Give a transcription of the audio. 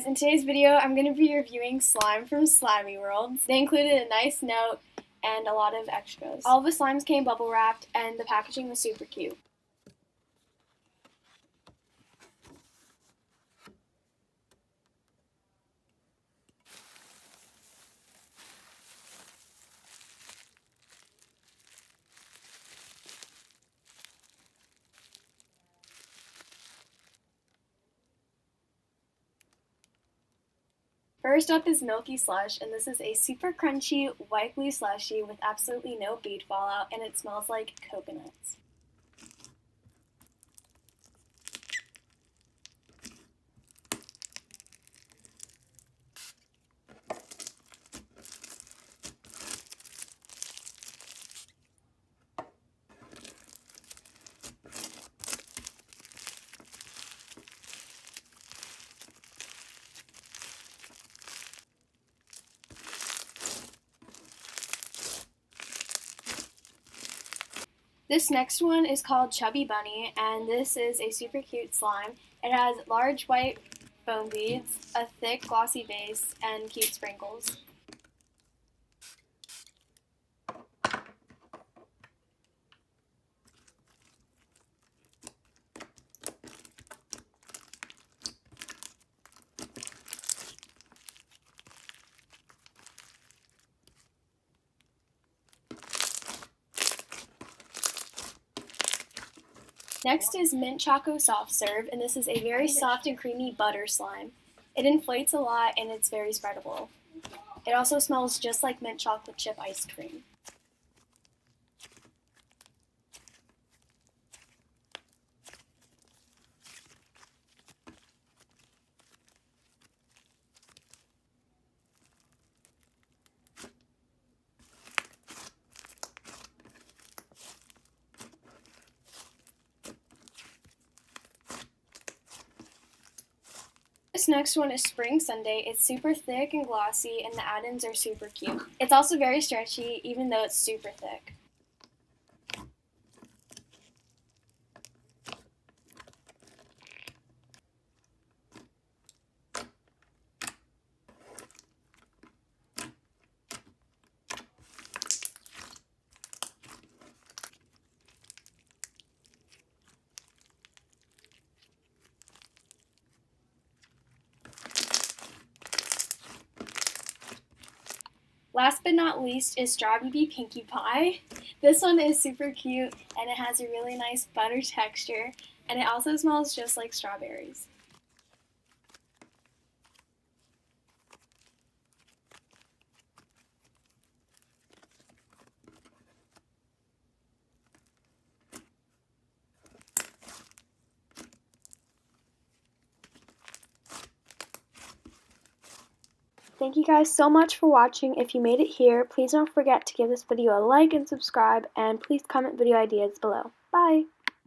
in today's video I'm going to be reviewing slime from Slimey Worldz. They included a nice note and a lot of extras. All of the slimes came bubble wrapped and the packaging was super cute. First up is Milky Slush, and this is a super crunchy white glue slushie with absolutely no bead fallout, and it smells like coconuts. This next one is called Chubby Bunny, and this is a super cute slime. It has large white foam beads, a thick glossy base, and cute sprinkles. Next is Mint Choco Soft Serve, and this is a very soft and creamy butter slime. It inflates a lot and it's very spreadable. It also smells just like mint chocolate chip ice cream. This next one is Spring Sundae. It's super thick and glossy, and the add-ins are super cute. It's also very stretchy, even though it's super thick. Last but not least is Strawberry Pinkie Pie. This one is super cute and it has a really nice butter texture, and it also smells just like strawberries. Thank you guys so much for watching. If you made it here, please don't forget to give this video a like and subscribe, and please comment video ideas below. Bye!